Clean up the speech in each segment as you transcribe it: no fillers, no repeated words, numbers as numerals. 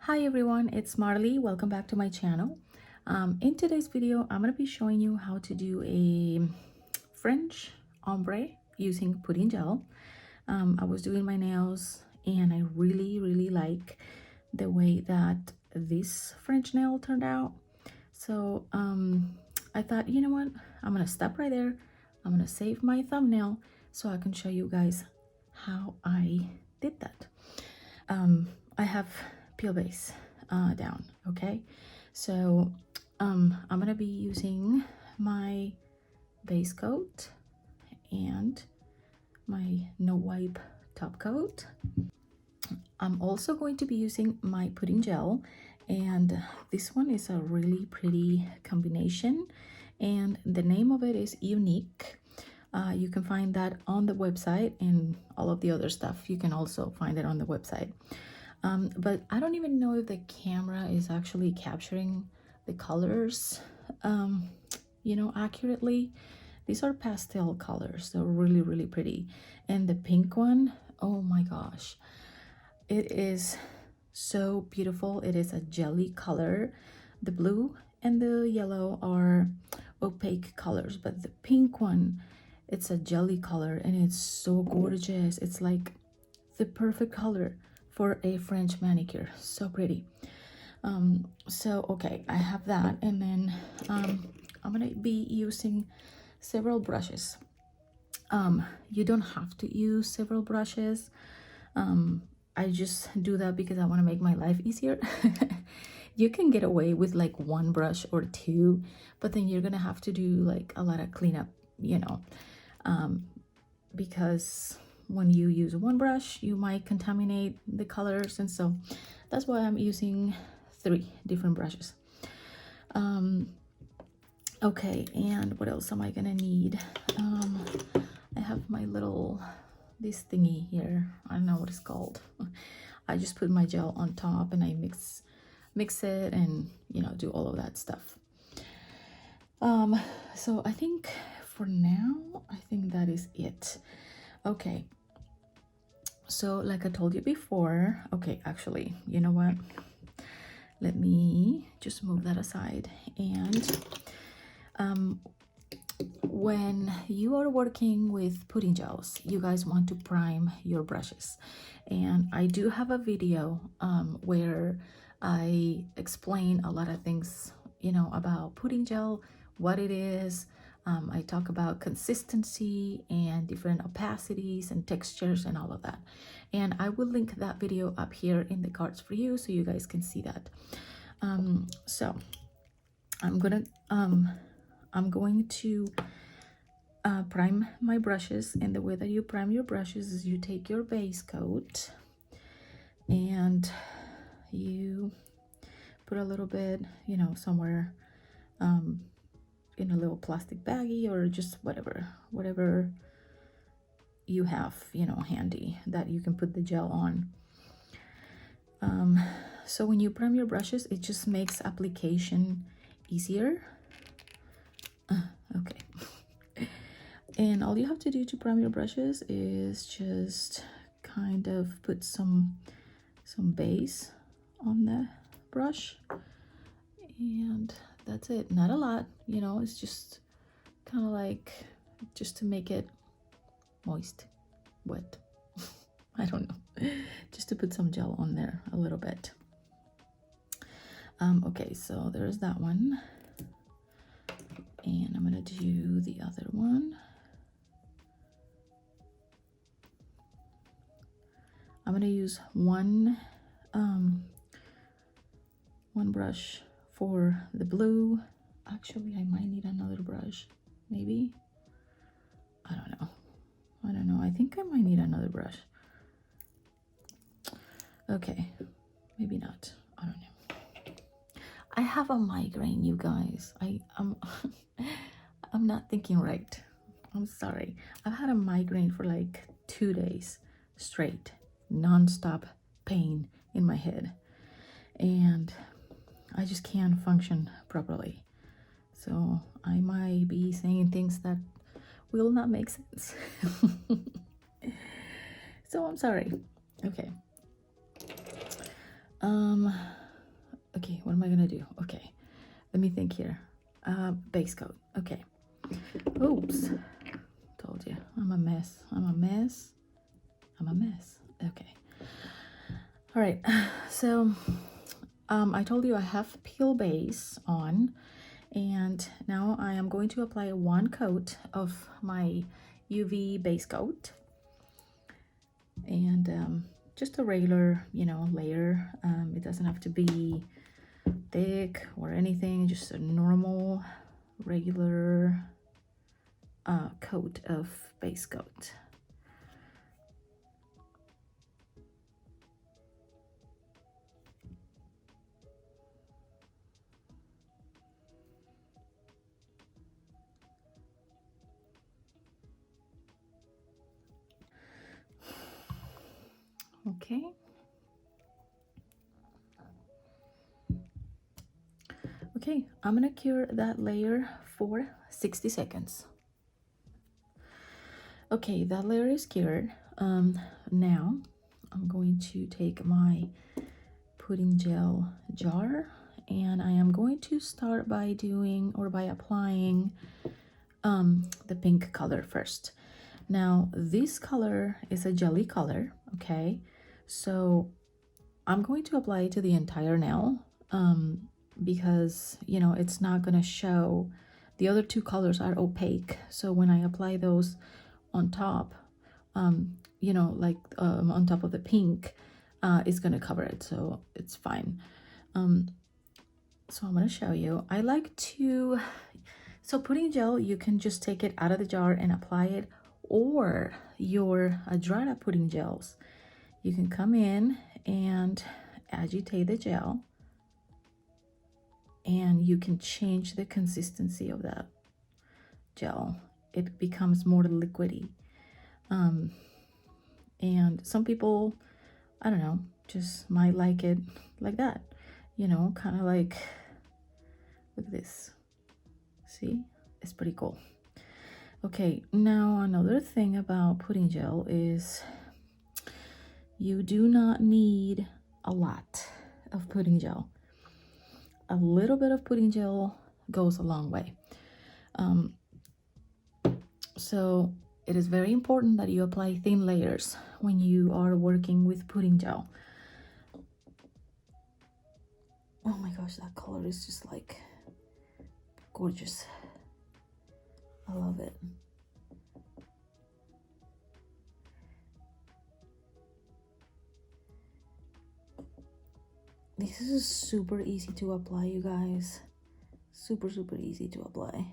Hi everyone, it's Marley. Welcome back to my channel. In today's video, I'm going to be showing you how to do a French ombre using pudding gel. I was doing my nails and I really like the way that this French nail turned out. So I thought, you know what, I'm going to stop right there. I'm going to save my thumbnail so I can show you guys how I did that. I have peel base down. Okay, so I'm gonna be using my base coat and my no wipe top coat. I'm also going to be using my pudding gel, and this one is a really pretty combination, and the name of it is Unique. You can find that on the website, and all of the other stuff you can also find it on the website. But I don't even know if the camera is actually capturing the colors, accurately. These are pastel colors. They're really pretty. And the pink one, oh my gosh, it is so beautiful. It is a jelly color. The blue and the yellow are opaque colors, but the pink one, it's a jelly color and it's so gorgeous. It's like the perfect color for a French manicure. So pretty. So okay, I have that, and then I'm gonna be using several brushes. You don't have to use several brushes. I just do that because I want to make my life easier. You can get away with like one brush or two, but then you're gonna have to do like a lot of cleanup, because when you use one brush you might contaminate the colors, and so that's why I'm using 3 different brushes. Okay, and what else am I gonna need? I have my this thingy here. I don't know what it's called. I just put my gel on top and I mix it and do all of that stuff. So I think for now, I think that is it. Okay, so like I told you before, okay, actually, you know what? Let me just move that aside. And when you are working with pudding gels, you guys want to prime your brushes. And I do have a video where I explain a lot of things, about pudding gel, what it is. I talk about consistency and different opacities and textures and all of that. And I will link that video up here in the cards for you so you guys can see that. So I'm going to prime my brushes, and the way that you prime your brushes is you take your base coat and you put a little bit, somewhere in a little plastic baggie or just whatever you have, handy that you can put the gel on. So when you prime your brushes, it just makes application easier. Okay. And all you have to do to prime your brushes is just kind of put some base on the brush, and that's it. Not a lot, it's just kind of like just to make it moist, wet. I don't know, just to put some gel on there a little bit. Okay, so there's that one, and I'm gonna do the other one. I'm gonna use one brush for the blue. Actually, I might need another brush, maybe. I don't know. I think I might need another brush. Okay, maybe not. I don't know. I have a migraine, you guys. I'm I'm not thinking right. I'm sorry. I've had a migraine for like 2 days straight, non-stop pain in my head, and I just can't function properly. So I might be saying things that will not make sense. So I'm sorry. Okay. Okay, what am I gonna do? Okay, let me think here. Base coat. Okay. Oops. Told you. I'm a mess. I'm a mess. I'm a mess. Okay. All right. So, I told you I have peel base on, and now I am going to apply one coat of my UV base coat, and just a regular, layer. It doesn't have to be thick or anything, just a normal, regular coat of base coat. Okay. Okay, I'm gonna cure that layer for 60 seconds. Okay, that layer is cured. Now I'm going to take my pudding gel jar, and I am going to start by applying the pink color first. Now this color is a jelly color, okay? So I'm going to apply it to the entire nail because it's not gonna show. The other two colors are opaque, so when I apply those on top, on top of the pink, it's gonna cover it, so it's fine. So I'm gonna show you. I like to, so pudding gel, you can just take it out of the jar and apply it, or your Adrada pudding gels, you can come in and agitate the gel, and you can change the consistency of that gel. It becomes more liquidy. And some people, I don't know, just might like it like that, kind of like, look at this. See, it's pretty cool. Okay, now another thing about pudding gel is you do not need a lot of pudding gel. A little bit of pudding gel goes a long way. So it is very important that you apply thin layers when you are working with pudding gel. Oh my gosh, that color is just like gorgeous. I love it. This is super easy to apply, you guys. Super easy to apply.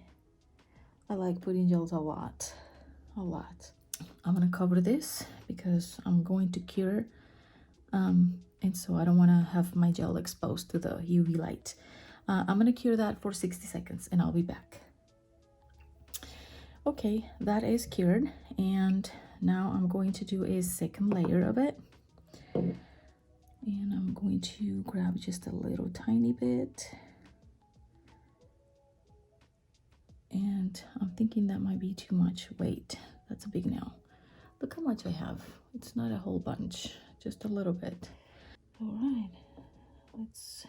I like pudding gels a lot. I'm gonna cover this because I'm going to cure, and so I don't want to have my gel exposed to the UV light. I'm gonna cure that for 60 seconds and I'll be back. Okay, that is cured, and now I'm going to do a second layer of it, and I'm going to grab just a little tiny bit, and I'm thinking that might be too much. Wait, that's a big nail. Look how much I have. It's not a whole bunch, just a little bit. All right, let's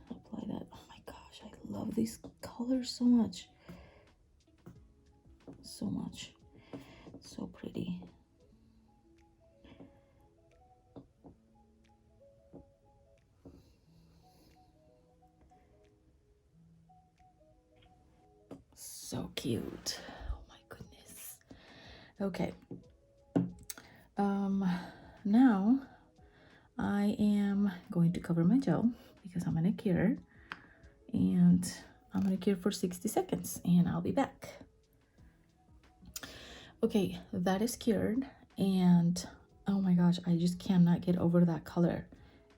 apply that. Oh my gosh, I love these colors so much. So much. So pretty. So cute. Oh my goodness. Okay. Now I am going to cover my gel because I'm gonna cure, and I'm gonna cure for 60 seconds and I'll be back. Okay, that is cured, and oh my gosh, I just cannot get over that color.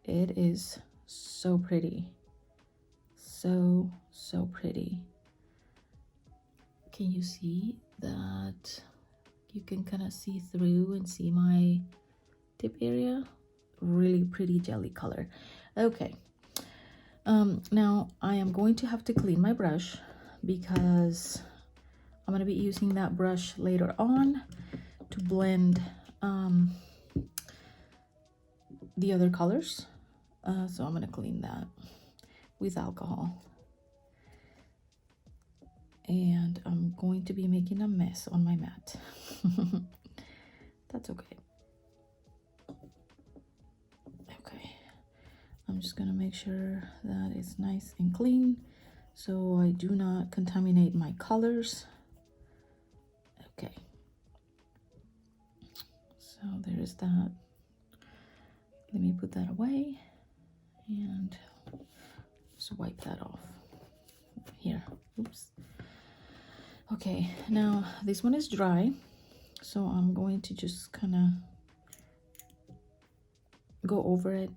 It is so pretty. So pretty. Can you see that? You can kind of see through and see my tip area. Really pretty jelly color. Okay, now I am going to have to clean my brush because I'm going to be using that brush later on to blend the other colors. So I'm gonna clean that with alcohol. And I'm going to be making a mess on my mat. That's okay. Okay, I'm just gonna make sure that it's nice and clean so I do not contaminate my colors. Okay, so there's that. Let me put that away and just wipe that off here. Oops. Okay, now this one is dry, so I'm going to just kind of go over it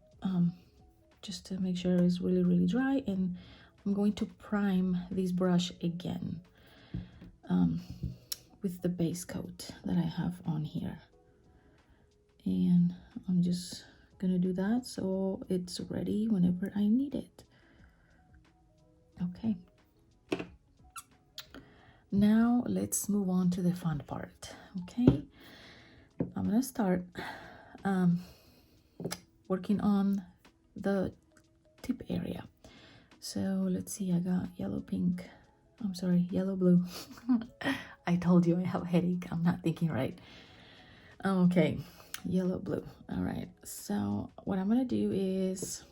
just to make sure it's really dry, and I'm going to prime this brush again with the base coat that I have on here, and I'm just gonna do that so it's ready whenever I need it. Okay, now let's move on to the fun part. Okay, I'm gonna start working on the tip area. So let's see, I got yellow blue. I told you I have a headache, I'm not thinking right. Okay, yellow blue. All right, so what I'm gonna do is,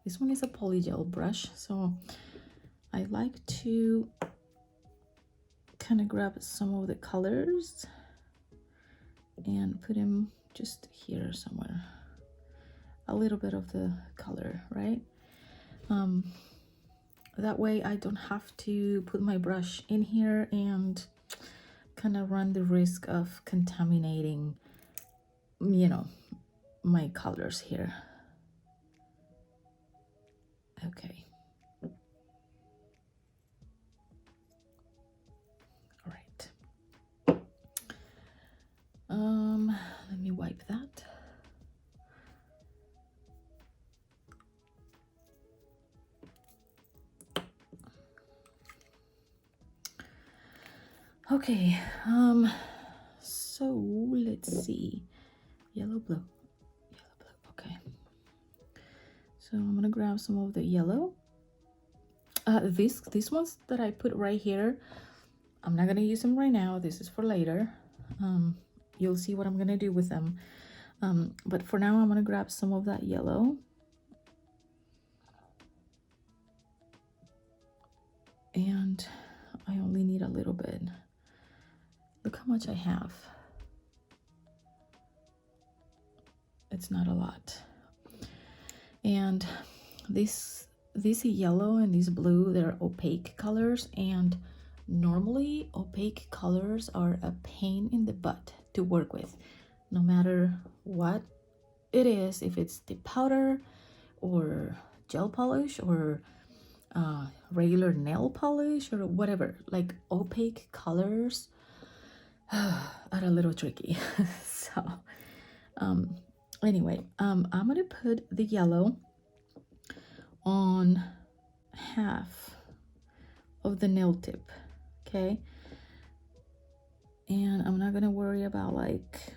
this one is a polygel brush, so I like to kind of grab some of the colors and put them just here somewhere, a little bit of the color, right? That way I don't have to put my brush in here and kind of run the risk of contaminating, you know, my colors here. Okay. All right. Let me wipe that. Okay, so let's see. Yellow blue. Okay, so I'm gonna grab some of the yellow. These ones that I put right here, I'm not gonna use them right now. This is for later. You'll see what I'm gonna do with them. But for now, I'm gonna grab some of that yellow. And I only need a little bit. Look how much I have. It's not a lot. And this yellow and this blue, they're opaque colors, and normally opaque colors are a pain in the butt to work with, no matter what it is, if it's the powder or gel polish or regular nail polish or whatever. Like, opaque colors are a little tricky. So anyway, I'm gonna put the yellow on half of the nail tip, okay? And I'm not gonna worry about like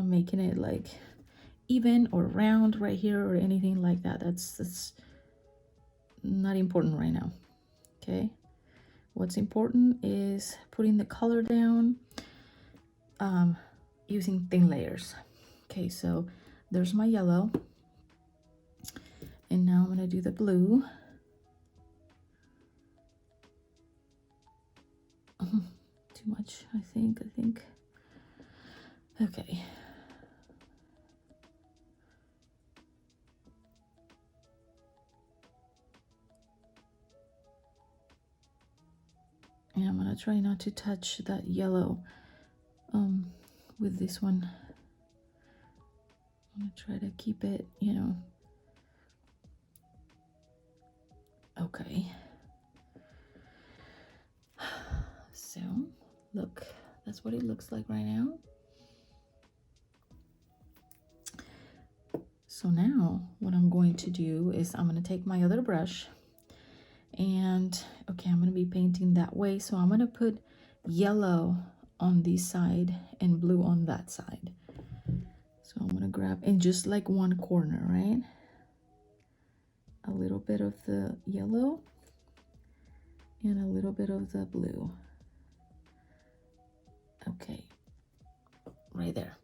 making it like even or round right here or anything like that. That's not important right now, okay? What's important is putting the color down using thin layers. Okay, so there's my yellow, and now I'm gonna do the blue. Too much, I think. Okay. And I'm gonna try not to touch that yellow with this one. I'm gonna try to keep it, you know. Okay. So, look, that's what it looks like right now. So now what I'm going to do is I'm going to take my other brush and, okay, I'm going to be painting that way. So I'm going to put yellow on this side and blue on that side. So So I'm gonna grab, and just like one corner, right? A little bit of the yellow and a little bit of the blue. Okay, right there.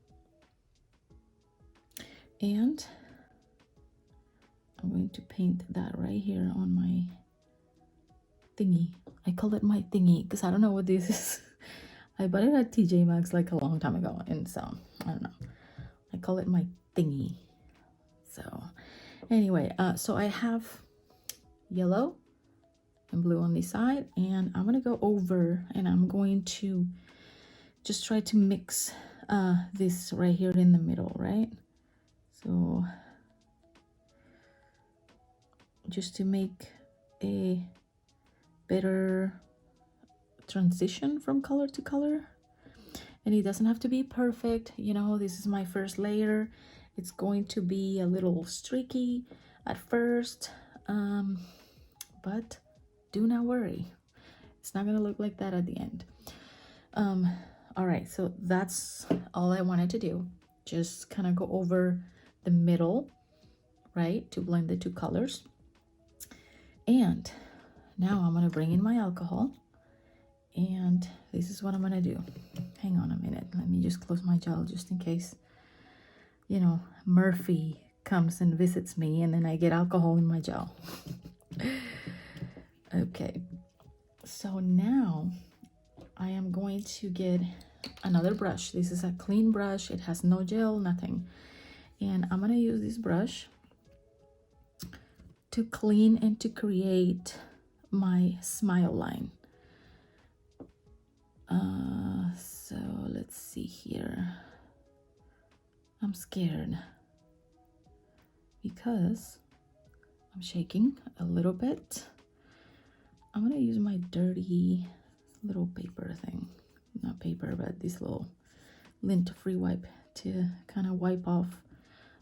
And I'm going to paint that right here on my thingy. I call it my thingy because I don't know what this is. I bought it at TJ Maxx like a long time ago, and so I don't know. I call it my thingy. So anyway, so I have yellow and blue on this side, and I'm gonna go over and I'm going to just try to mix this right here in the middle, right? So just to make a better transition from color to color. And it doesn't have to be perfect, you know, this is my first layer. It's going to be a little streaky at first, but do not worry, it's not gonna look like that at the end. All right, so that's all I wanted to do, just kind of go over the middle, right, to blend the two colors. And now I'm gonna bring in my alcohol, and this is what I'm gonna do. Hang on a minute, let me just close my gel just in case, you know, Murphy comes and visits me and then I get alcohol in my gel. Okay, so now I am going to get another brush. This is a clean brush, it has no gel, nothing. And I'm gonna use this brush to clean and to create my smile line. So let's see here. I'm scared because I'm shaking a little bit. I'm gonna use my dirty little paper thing, not paper, but this little lint-free wipe to kind of wipe off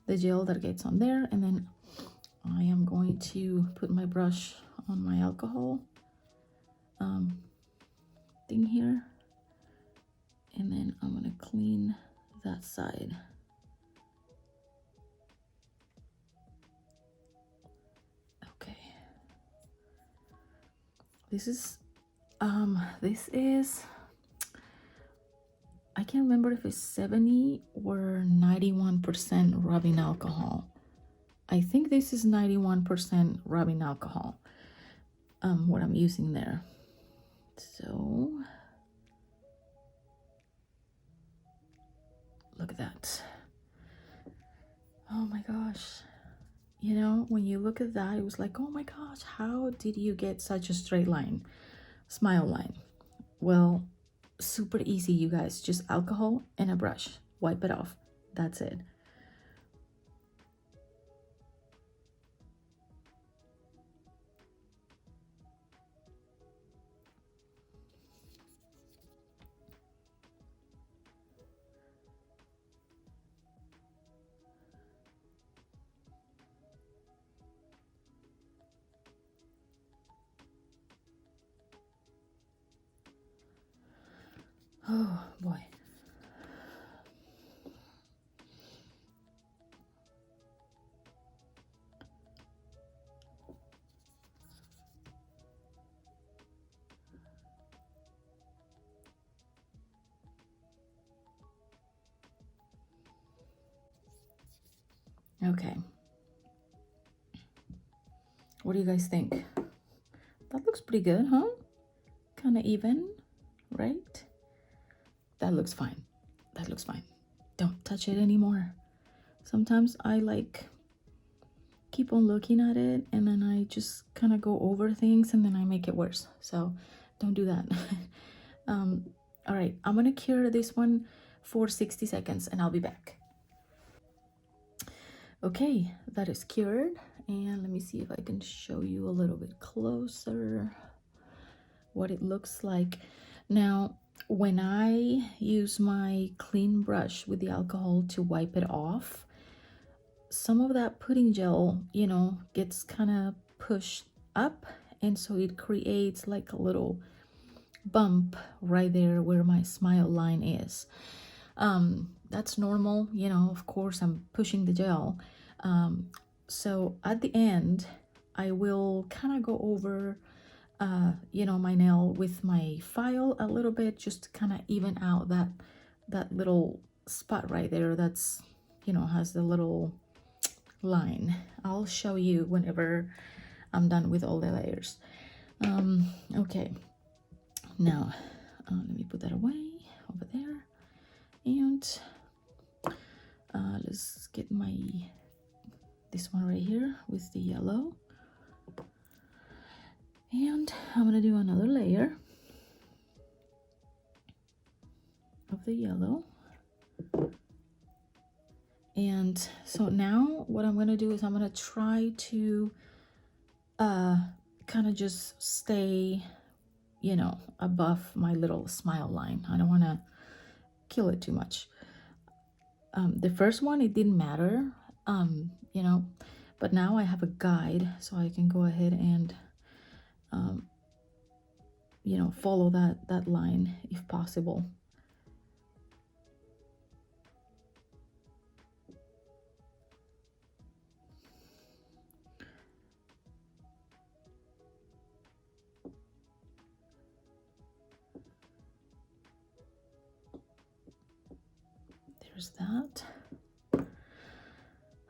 the gel that gets on there. And then I am going to put my brush on my alcohol thing here, and then I'm gonna clean that side. Okay, this is I can't remember if it's 70 or 91% rubbing alcohol. I think this is 91% rubbing alcohol, what I'm using there. So look at that. Oh my gosh. You know, when you look at that, it was like, oh my gosh, how did you get such a straight line, smile line? Well, super easy, you guys. Just alcohol and a brush. Wipe it off. That's it. Oh boy. Okay. What do you guys think? That looks pretty good, huh? Kind of even, right? That looks fine. That looks fine. Don't touch it anymore. Sometimes I like keep on looking at it and then I just kind of go over things and then I make it worse. So don't do that. All right, I'm gonna cure this one for 60 seconds and I'll be back. Okay, that is cured, and let me see if I can show you a little bit closer what it looks like. Now, when I use my clean brush with the alcohol to wipe it off, some of that pudding gel, you know, gets kind of pushed up, and so it creates like a little bump right there where my smile line is. That's normal, you know. Of course I'm pushing the gel. So at the end I will kind of go over you know, my nail with my file a little bit, just to kind of even out that little spot right there that's, you know, has the little line. I'll show you whenever I'm done with all the layers. Okay, now let me put that away over there, and let's get this one right here with the yellow, and I'm gonna do another layer of the yellow. And so now what I'm gonna do is I'm gonna try to kind of just stay, you know, above my little smile line. I don't want to kill it too much. The first one, it didn't matter, you know, but now I have a guide, so I can go ahead and you know, follow that line if possible. There's that.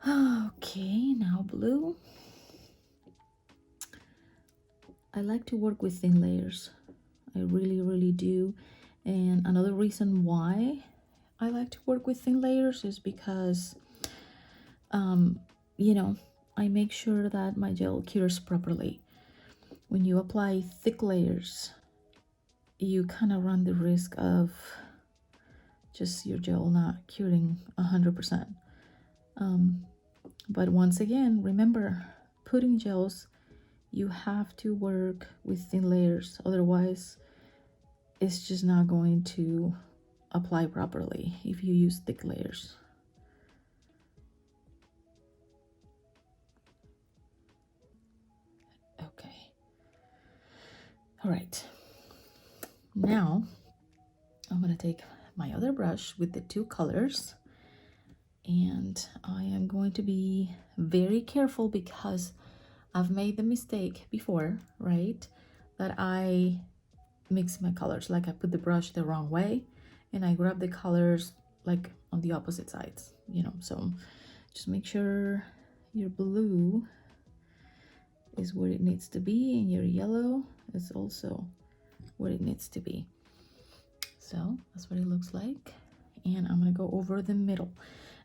Okay, now blue. I like to work with thin layers. I really do. And another reason why I like to work with thin layers is because you know, I make sure that my gel cures properly. When you apply thick layers, you kind of run the risk of just your gel not curing 100%. But once again, remember, pudding gels, you have to work with thin layers, otherwise it's just not going to apply properly if you use thick layers. Okay, all right, now I'm gonna take my other brush with the two colors, and I am going to be very careful because I've made the mistake before, right, that I mix my colors. Like I put the brush the wrong way and I grab the colors like on the opposite sides, you know. So just make sure your blue is where it needs to be and your yellow is also where it needs to be. So that's what it looks like. And I'm gonna go over the middle.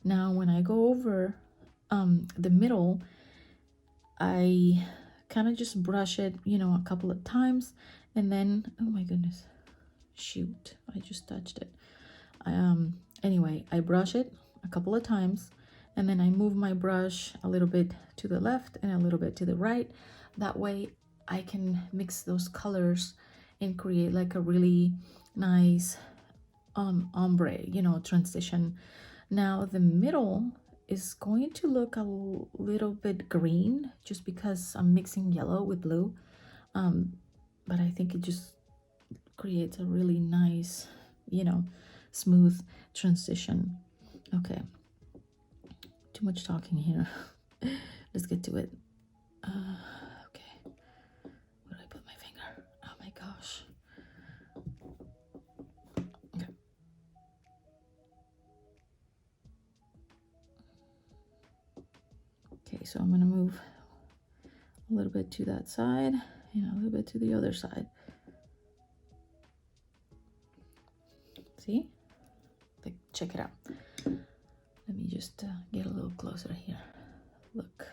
Now when I go over the middle, I kind of just brush it, you know, a couple of times, and then, oh my goodness, shoot, I just touched it. Anyway, I brush it a couple of times, and then I move my brush a little bit to the left and a little bit to the right. That way I can mix those colors and create like a really nice ombre, you know, transition. Now the middle is going to look a little bit green just because I'm mixing yellow with blue, but I think it just creates a really nice, you know, smooth transition. Okay, too much talking here. Let's get to it. Okay, where did I put my finger? Oh my gosh. Okay. Okay, so I'm gonna move a little bit to that side and a little bit to the other side. See? Like, check it out. Let me just get a little closer here. Look.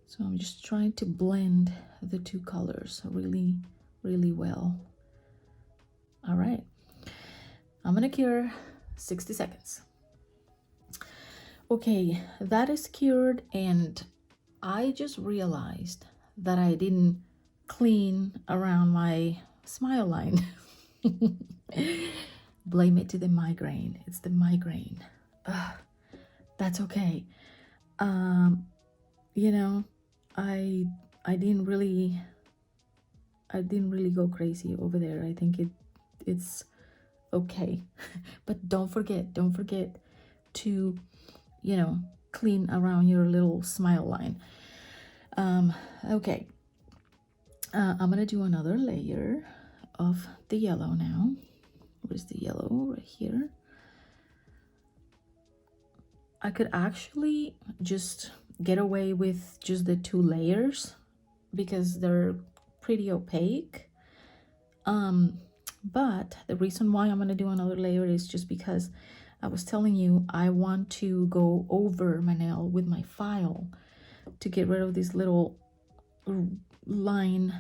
So I'm just trying to blend the two colors really well. All right, I'm gonna cure 60 seconds. Okay, that is cured, and I just realized that I didn't clean around my smile line. Blame it to the migraine. It's the migraine. Ugh, that's okay. You know, I didn't really go crazy over there. I think it's okay. But don't forget to, you know, clean around your little smile line. Okay, I'm gonna do another layer of the yellow now. Where's the yellow? Right here. I could actually just get away with just the 2 layers because they're pretty opaque. But the reason why I'm gonna do another layer is just because I was telling you I want to go over my nail with my file to get rid of this little line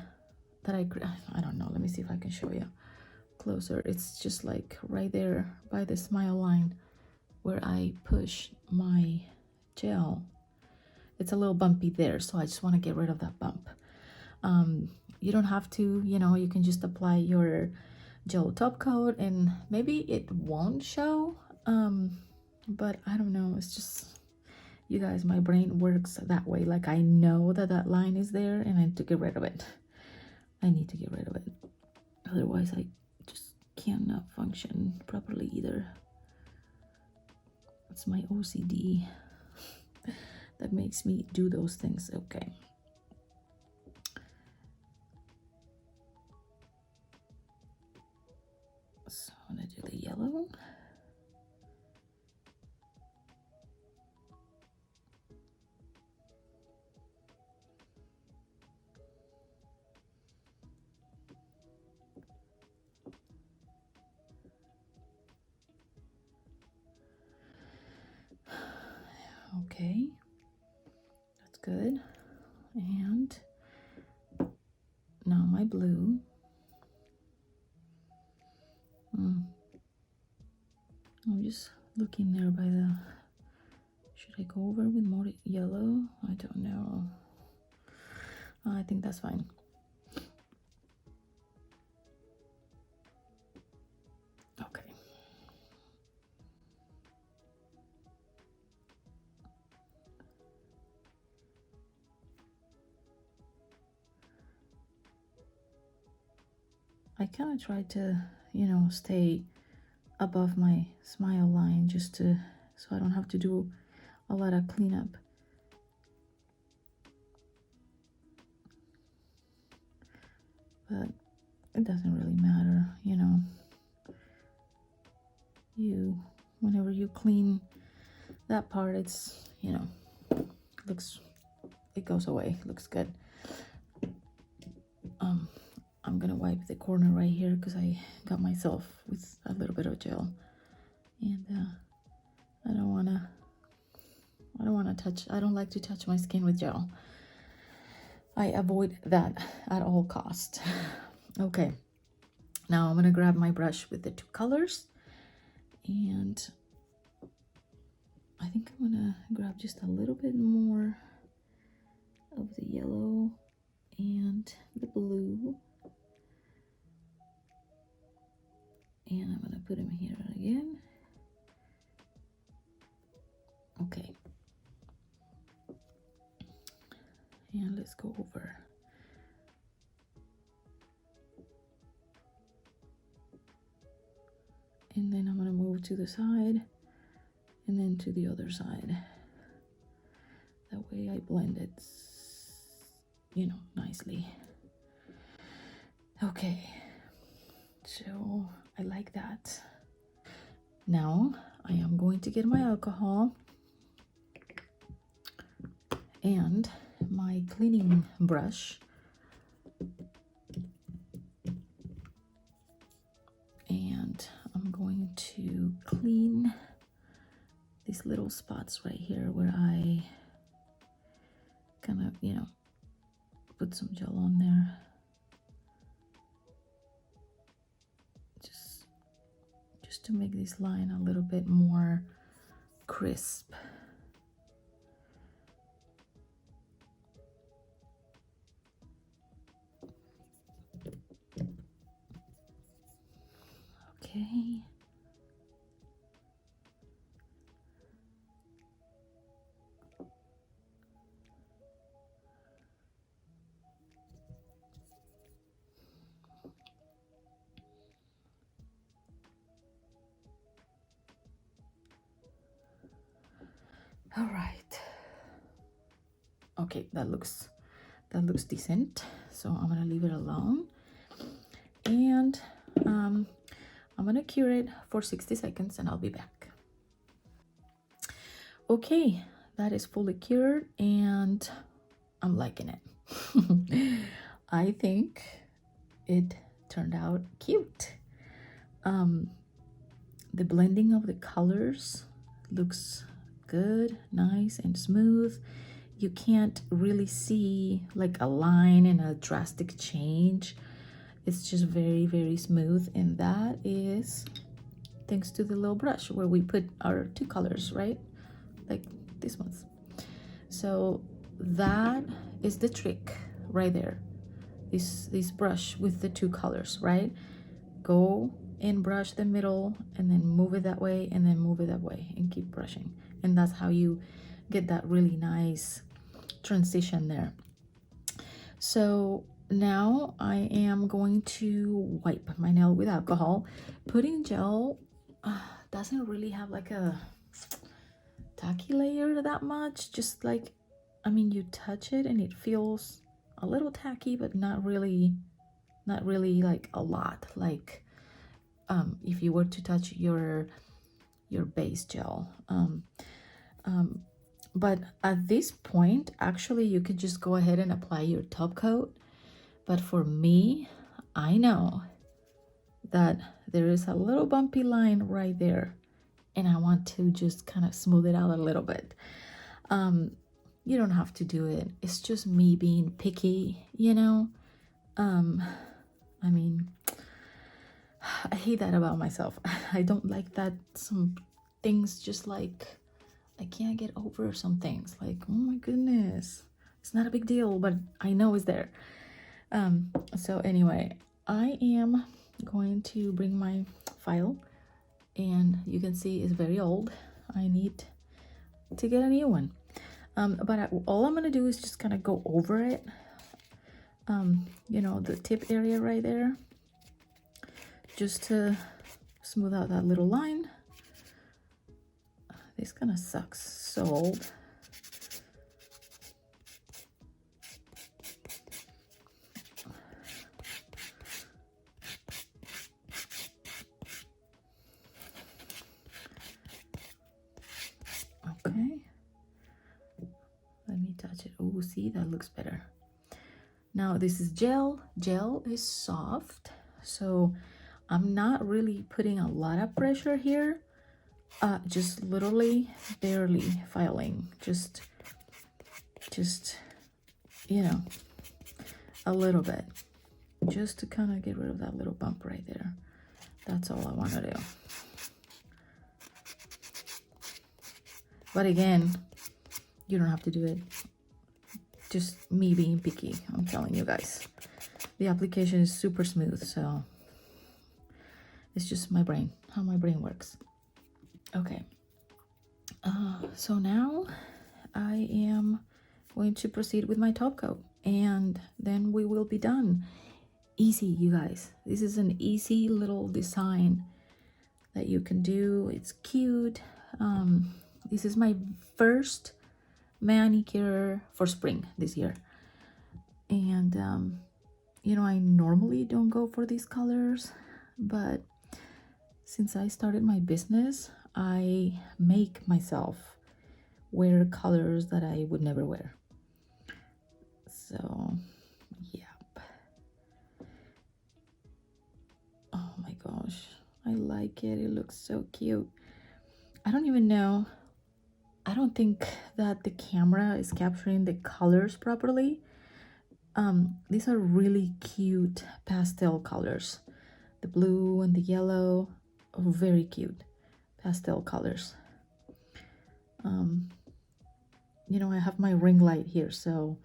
that I don't know. Let me see if I can show you closer. It's just like right there by the smile line where I push my gel. It's a little bumpy there, so I just want to get rid of that bump. You don't have to, you know, you can just apply your gel top coat and maybe it won't show, but I don't know. It's just, you guys, my brain works that way. Like, I know that that line is there and I need to get rid of it. I need to get rid of it, otherwise I just cannot function properly either. It's my OCD that makes me do those things. Okay. So I'm gonna do the yellow. Okay, that's good. And now my blue. I'm just looking there by the, should I go over with more yellow? I don't know. I think that's fine. Okay. I kind of tried to, you know, stay above my smile line just to, so I don't have to do a lot of cleanup. But it doesn't really matter, you know. Whenever you clean that part, it's, you know, it goes away, looks good. I'm gonna wipe the corner right here because I got myself with a little bit of gel, and I don't like to touch my skin with gel. I avoid that at all costs. Okay, now I'm gonna grab my brush with the 2 colors, and I think I'm gonna grab just a little bit more of the yellow and the blue, and I'm gonna put them here again. Okay, and let's go over. And then I'm gonna move to the side and then to the other side. That way I blend it, you know, nicely. Okay, so I like that. Now I am going to get my alcohol and my cleaning brush, and I'm going to clean these little spots right here where I kind of, you know, put some gel on there. Just to make this line a little bit more crisp. Okay. All right. Okay, that looks decent. So I'm gonna leave it alone. And I'm gonna cure it for 60 seconds and I'll be back. Okay, that is fully cured and I'm liking it. I think it turned out cute. The blending of the colors looks good, nice and smooth. You can't really see like a line and a drastic change. It's just very, very smooth, and that is thanks to the little brush where we put our two colors, right? Like these ones. So that is the trick right there. This brush with the two colors, right? Go and brush the middle and then move it that way and then move it that way and keep brushing. And that's how you get that really nice transition there. So now I am going to wipe my nail with alcohol. Pudding gel doesn't really have like a tacky layer that much. Just like, I mean, you touch it and it feels a little tacky, but not really like a lot. Like if you were to touch your base gel. But at this point, actually, you could just go ahead and apply your top coat. But for me, I know that there is a little bumpy line right there, and I want to just kind of smooth it out a little bit. You don't have to do it. It's just me being picky, you know? I mean, I hate that about myself. I don't like that some things just like, I can't get over some things. Like, oh my goodness, it's not a big deal, but I know it's there. So anyway, I am going to bring my file, and you can see it's very old. I need to get a new one. But all I'm gonna do is just kind of go over it. You know, the tip area right there, just to smooth out that little line. This kind of sucks. So old. Okay. Let me touch it. Oh, see, that looks better. Now this is gel. Gel is soft, so I'm not really putting a lot of pressure here. Just literally barely filing. Just you know, a little bit, just to kind of get rid of that little bump right there. That's all I want to do. But again, you don't have to do it. Just me being picky, I'm telling you guys. The application is super smooth, so it's just my brain, how my brain works. Okay, so now I am going to proceed with my top coat, and then we will be done. Easy, you guys. This is an easy little design that you can do. It's cute. This is my first manicure for spring this year, and you know, I normally don't go for these colors, but since I started my business, I make myself wear colors that I would never wear. So yep. Oh my gosh, I like it. It looks so cute. I don't even know, I don't think that the camera is capturing the colors properly. These are really cute pastel colors. The blue and the yellow are very cute pastel colors. You know, I have my ring light here, so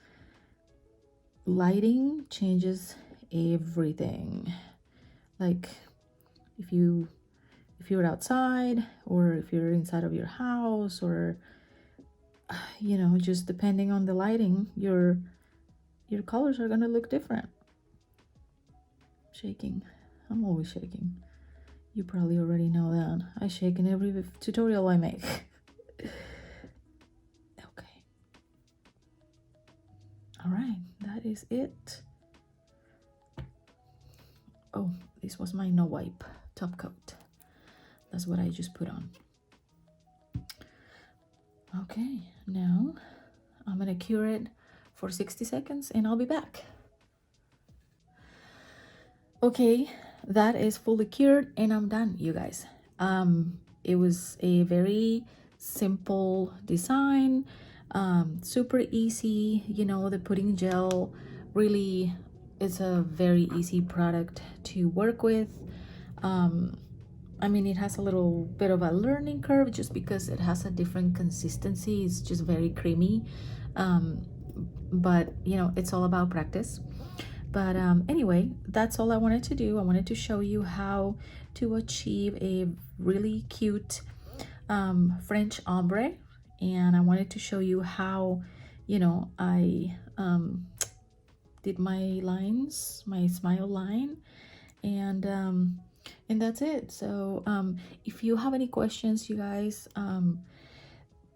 lighting changes everything. Like if you're outside, or if you're inside of your house, or you know, just depending on the lighting, your colors are gonna look different. Shaking. I'm always shaking. You probably already know that. I shake in every tutorial I make. All right, that is it. Oh, this was my no wipe top coat. That's what I just put on. Okay, now I'm gonna cure it for 60 seconds and I'll be back. Okay, that is fully cured and I'm done, you guys. It was a very simple design, super easy. You know, the pudding gel really is a very easy product to work with. I mean, it has a little bit of a learning curve just because it has a different consistency. It's just very creamy. But you know, it's all about practice. But anyway, that's all I wanted to do. I wanted to show you how to achieve a really cute French ombre. And I wanted to show you how, you know, I did my lines, my smile line. And that's it. So if you have any questions, you guys,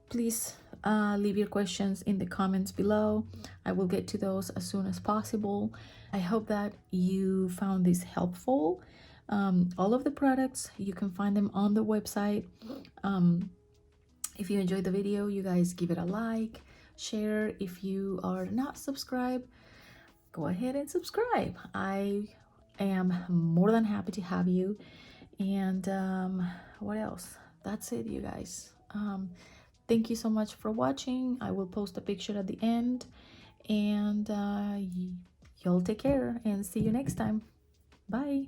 please leave your questions in the comments below. I will get to those as soon as possible. I hope that you found this helpful. All of the products, you can find them on the website. If you enjoyed the video, you guys give it a like, share. If you are not subscribed, go ahead and subscribe. I am more than happy to have you. And what else? That's it, you guys. Thank you so much for watching. I will post a picture at the end. And y'all take care and see you next time. Bye.